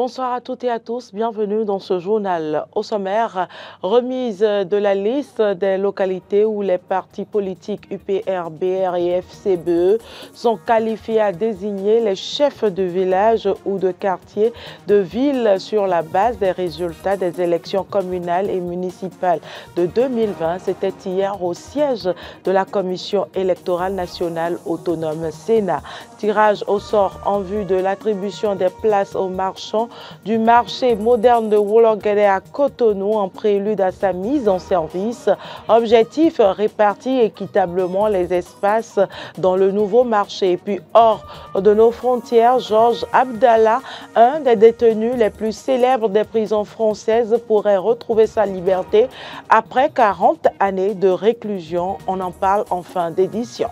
Bonsoir à toutes et à tous, bienvenue dans ce journal. Au sommaire, remise de la liste des localités où les partis politiques UPR, BR et FCBE sont qualifiés à désigner les chefs de village ou de quartier de ville sur la base des résultats des élections communales et municipales de 2020. C'était hier au siège de la Commission électorale nationale autonome Sénat. Tirage au sort en vue de l'attribution des places aux marchands du marché moderne de Wolorguédé à Cotonou en prélude à sa mise en service. Objectif, répartir équitablement les espaces dans le nouveau marché. Et puis hors de nos frontières, Georges Abdallah, un des détenus les plus célèbres des prisons françaises, pourrait retrouver sa liberté après 40 années de réclusion. On en parle en fin d'édition.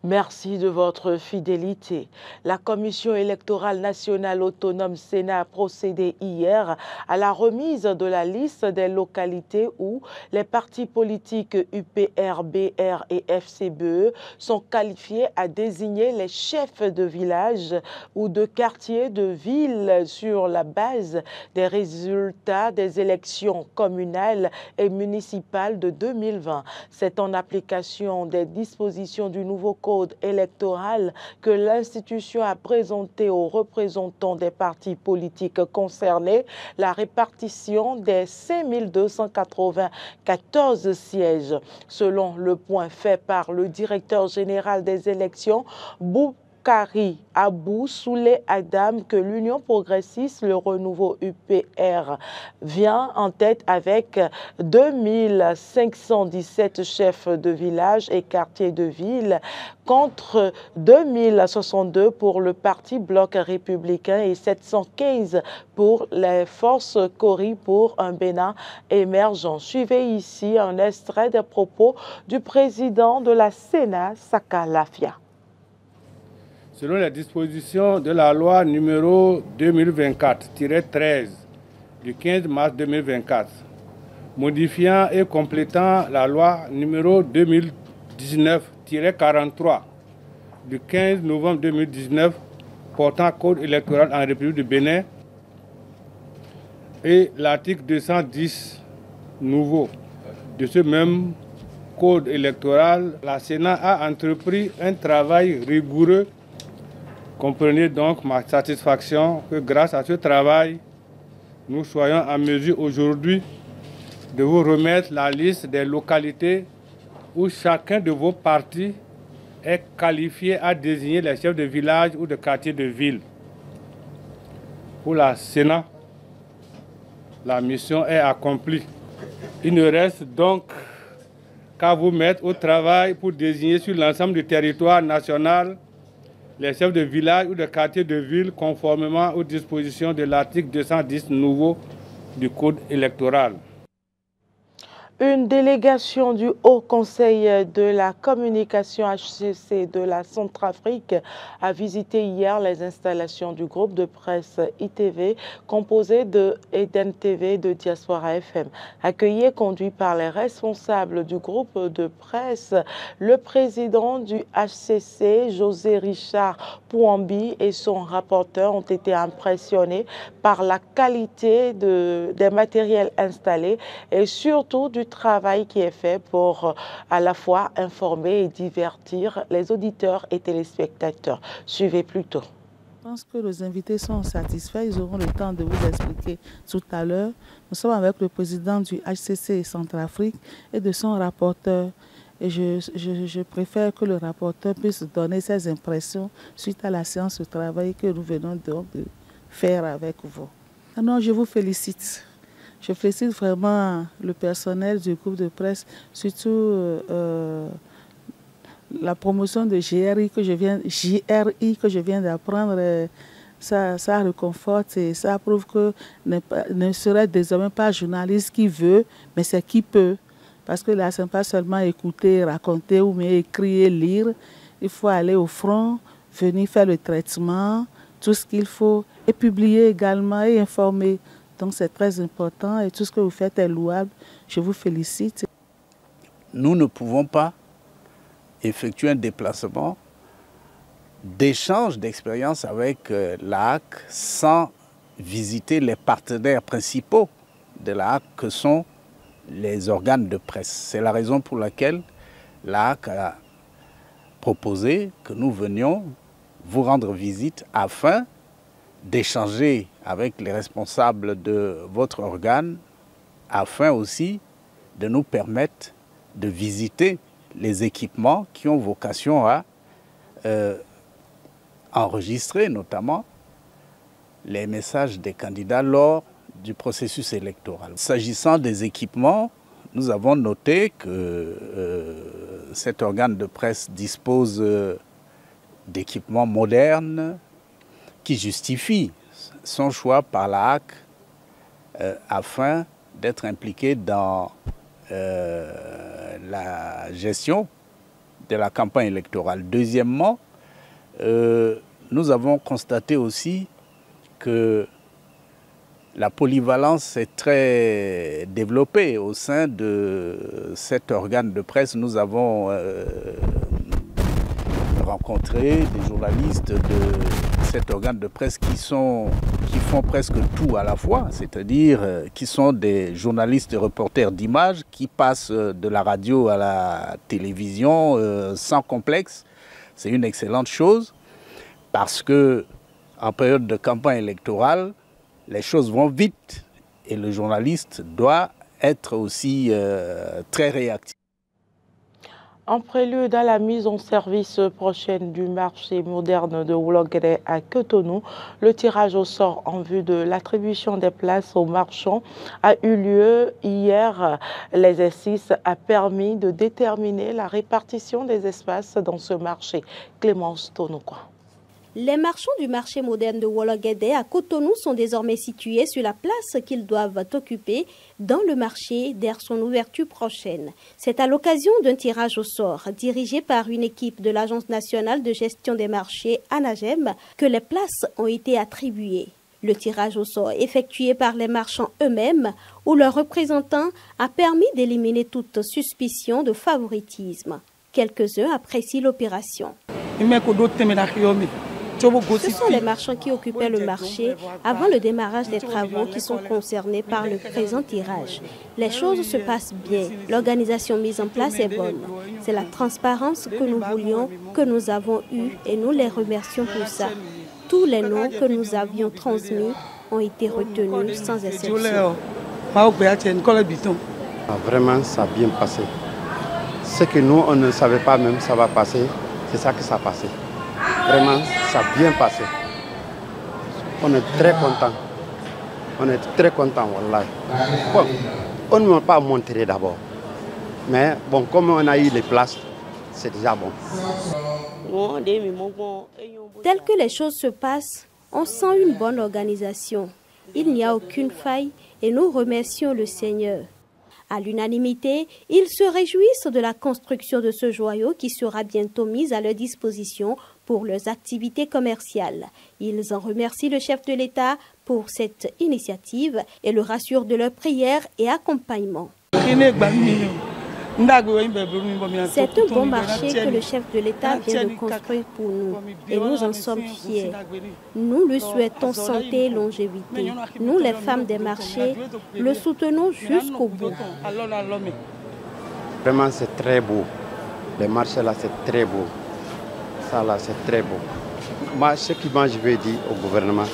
Merci de votre fidélité. La Commission électorale nationale autonome Sénat a procédé hier à la remise de la liste des localités où les partis politiques UPR, BR et FCBE sont qualifiés à désigner les chefs de village ou de quartier de ville sur la base des résultats des élections communales et municipales de 2020. C'est en application des dispositions du nouveau code électoral que l'institution a présenté aux représentants des partis politiques concernés la répartition des 5294 sièges. Selon le point fait par le directeur général des élections, Boukari Abou Soulé Adam, que l'Union progressiste, le renouveau UPR, vient en tête avec 2517 chefs de village et quartiers de ville contre 2062 pour le parti Bloc républicain et 715 pour les forces Cori pour un Bénin émergent. Suivez ici un extrait des propos du président de la Sénat, Saka Lafia. Selon les dispositions de la loi numéro 2024-13 du 15 mars 2024, modifiant et complétant la loi numéro 2019-43 du 15 novembre 2019 portant code électoral en République du Bénin et l'article 210 nouveau de ce même code électoral, la Sénat a entrepris un travail rigoureux. Comprenez donc ma satisfaction que grâce à ce travail, nous soyons en mesure aujourd'hui de vous remettre la liste des localités où chacun de vos partis est qualifié à désigner les chefs de village ou de quartier de ville. Pour la Sénat, la mission est accomplie. Il ne reste donc qu'à vous mettre au travail pour désigner sur l'ensemble du territoire national les chefs de village ou de quartier de ville conformément aux dispositions de l'article 210 nouveau du Code électoral. Une délégation du Haut Conseil de la communication HCC de la Centrafrique a visité hier les installations du groupe de presse ITV composé de Eden TV et de Diaspora FM. Accueilli et conduit par les responsables du groupe de presse, le président du HCC, José Richard Pouambi, et son rapporteur ont été impressionnés par la qualité des matériels installés et surtout du travail qui est fait pour à la fois informer et divertir les auditeurs et téléspectateurs. Suivez plutôt. Je pense que les invités sont satisfaits. Ils auront le temps de vous expliquer tout à l'heure. Nous sommes avec le président du HCC Centrafrique et de son rapporteur. Et je préfère que le rapporteur puisse donner ses impressions suite à la séance de travail que nous venons donc de faire avec vous. Alors, je vous félicite. Je félicite vraiment le personnel du groupe de presse, surtout la promotion de JRI que je viens d'apprendre. Ça réconforte et ça prouve que ne serait désormais pas journaliste qui veut, mais c'est qui peut. Parce que là, ce n'est pas seulement écouter, raconter ou bien écrire, lire. Il faut aller au front, venir faire le traitement, tout ce qu'il faut, et publier également et informer. Donc c'est très important et tout ce que vous faites est louable. Je vous félicite. Nous ne pouvons pas effectuer un déplacement d'échange d'expérience avec l'AAC sans visiter les partenaires principaux de l'AAC que sont les organes de presse. C'est la raison pour laquelle l'AAC a proposé que nous venions vous rendre visite afin d'échanger avec les responsables de votre organe, afin aussi de nous permettre de visiter les équipements qui ont vocation à enregistrer notamment les messages des candidats lors du processus électoral. S'agissant des équipements, nous avons noté que cet organe de presse dispose d'équipements modernes qui justifient son choix par l'AAC afin d'être impliqué dans la gestion de la campagne électorale. Deuxièmement, nous avons constaté aussi que la polyvalence est très développée au sein de cet organe de presse. Nous avons rencontré des journalistes de cet organe de presse qui font presque tout à la fois, c'est-à-dire qui sont des journalistes et reporters d'images qui passent de la radio à la télévision sans complexe. C'est une excellente chose parce que en période de campagne électorale, les choses vont vite et le journaliste doit être aussi très réactif. En prélude à la mise en service prochaine du marché moderne de Wologede à Cotonou, le tirage au sort en vue de l'attribution des places aux marchands a eu lieu hier. L'exercice a permis de déterminer la répartition des espaces dans ce marché. Clémence Tonokwa. Les marchands du marché moderne de Wologede à Cotonou sont désormais situés sur la place qu'ils doivent occuper dans le marché dès son ouverture prochaine. C'est à l'occasion d'un tirage au sort dirigé par une équipe de l'Agence nationale de gestion des marchés ANAGEM que les places ont été attribuées. Le tirage au sort effectué par les marchands eux-mêmes ou leurs représentants a permis d'éliminer toute suspicion de favoritisme. Quelques-uns apprécient l'opération. Ce sont les marchands qui occupaient le marché avant le démarrage des travaux qui sont concernés par le présent tirage. Les choses se passent bien. L'organisation mise en place est bonne. C'est la transparence que nous voulions, que nous avons eue et nous les remercions pour ça. Tous les noms que nous avions transmis ont été retenus sans exception. Vraiment, ça a bien passé. Ce que nous, on ne savait pas même, ça va passer. C'est ça que ça a passé. Vraiment, ça a bien passé. On est très contents. On est très contents, wallahi. Bon, on ne m'a pas montré d'abord. Mais bon, comme on a eu les places, c'est déjà bon. Tel que les choses se passent, on sent une bonne organisation. Il n'y a aucune faille et nous remercions le Seigneur. À l'unanimité, ils se réjouissent de la construction de ce joyau qui sera bientôt mis à leur disposition pour leurs activités commerciales. Ils en remercient le chef de l'État pour cette initiative et le rassurent de leurs prières et accompagnement. C'est un bon marché que le chef de l'État vient de construire pour nous et nous en sommes fiers. Nous lui souhaitons santé et longévité. Nous, les femmes des marchés, le soutenons jusqu'au bout. Vraiment, c'est très beau. Les marchés là, c'est très beau. Ça là, c'est très beau. Moi, ce que je veux dire au gouvernement,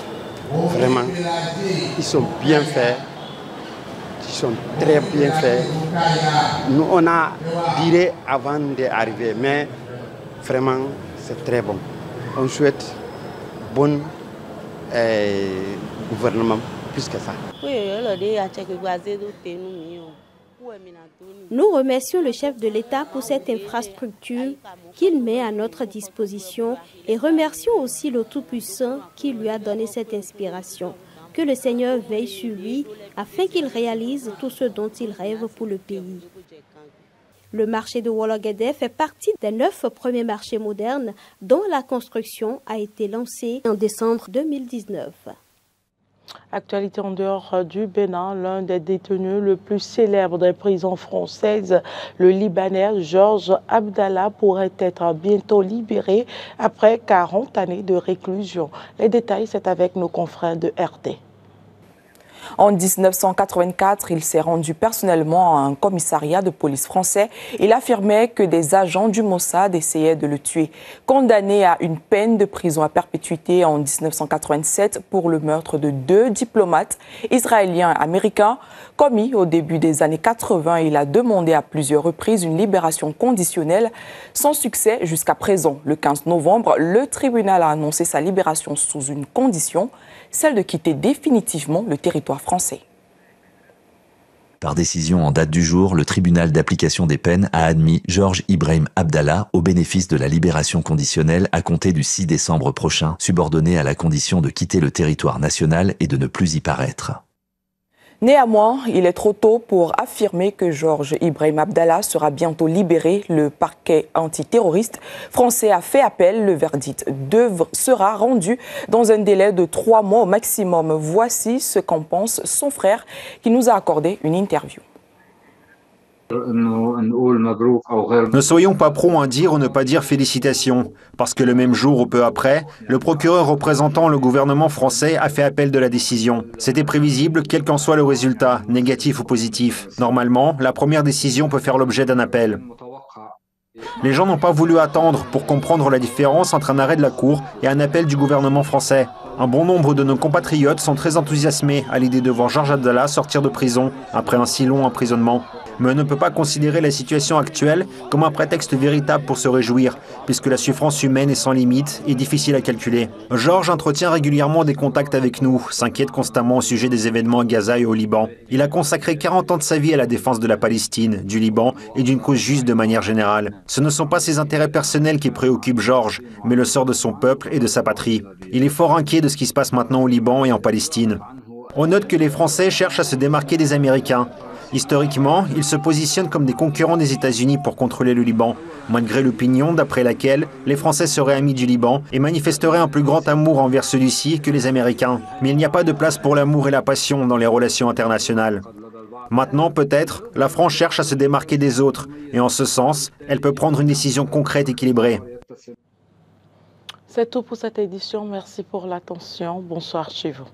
vraiment, ils sont bien faits. Ils sont très bien faits. Nous, on a dirait avant d'arriver, mais vraiment, c'est très bon. On souhaite bon gouvernement plus que ça. Nous remercions le chef de l'État pour cette infrastructure qu'il met à notre disposition et remercions aussi le Tout-Puissant qui lui a donné cette inspiration. Que le Seigneur veille sur lui afin qu'il réalise tout ce dont il rêve pour le pays. Le marché de Wologede fait partie des 9 premiers marchés modernes dont la construction a été lancée en décembre 2019. Actualité en dehors du Bénin, l'un des détenus le plus célèbre des prisons françaises, le Libanais Georges Abdallah, pourrait être bientôt libéré après 40 années de réclusion. Les détails, c'est avec nos confrères de RT. En 1984, il s'est rendu personnellement à un commissariat de police français. Il affirmait que des agents du Mossad essayaient de le tuer. Condamné à une peine de prison à perpétuité en 1987 pour le meurtre de 2 diplomates israéliens et américains commis au début des années 80, il a demandé à plusieurs reprises une libération conditionnelle sans succès jusqu'à présent. Le 15 novembre, le tribunal a annoncé sa libération sous une condition, celle de quitter définitivement le territoire français. Par décision en date du jour, le tribunal d'application des peines a admis Georges Ibrahim Abdallah au bénéfice de la libération conditionnelle à compter du 6 décembre prochain, subordonnée à la condition de quitter le territoire national et de ne plus y paraître. Néanmoins, il est trop tôt pour affirmer que Georges Ibrahim Abdallah sera bientôt libéré. Le parquet antiterroriste français a fait appel. Le verdict sera rendu dans un délai de 3 mois au maximum. Voici ce qu'en pense son frère qui nous a accordé une interview. Ne soyons pas prompts à dire ou ne pas dire félicitations, parce que le même jour ou peu après, le procureur représentant le gouvernement français a fait appel de la décision. C'était prévisible, quel qu'en soit le résultat, négatif ou positif. Normalement, la première décision peut faire l'objet d'un appel. Les gens n'ont pas voulu attendre pour comprendre la différence entre un arrêt de la Cour et un appel du gouvernement français. Un bon nombre de nos compatriotes sont très enthousiasmés à l'idée de voir Georges Abdallah sortir de prison après un si long emprisonnement. Mais on ne peut pas considérer la situation actuelle comme un prétexte véritable pour se réjouir, puisque la souffrance humaine est sans limite et difficile à calculer. Georges entretient régulièrement des contacts avec nous, s'inquiète constamment au sujet des événements à Gaza et au Liban. Il a consacré 40 ans de sa vie à la défense de la Palestine, du Liban et d'une cause juste de manière générale. Ce ne sont pas ses intérêts personnels qui préoccupent Georges, mais le sort de son peuple et de sa patrie. Il est fort inquiet de ce qui se passe maintenant au Liban et en Palestine. On note que les Français cherchent à se démarquer des Américains. Historiquement, ils se positionnent comme des concurrents des États-Unis pour contrôler le Liban, malgré l'opinion d'après laquelle les Français seraient amis du Liban et manifesteraient un plus grand amour envers celui-ci que les Américains. Mais il n'y a pas de place pour l'amour et la passion dans les relations internationales. Maintenant, peut-être, la France cherche à se démarquer des autres, et en ce sens, elle peut prendre une décision concrète et équilibrée. C'est tout pour cette édition. Merci pour l'attention. Bonsoir chez vous.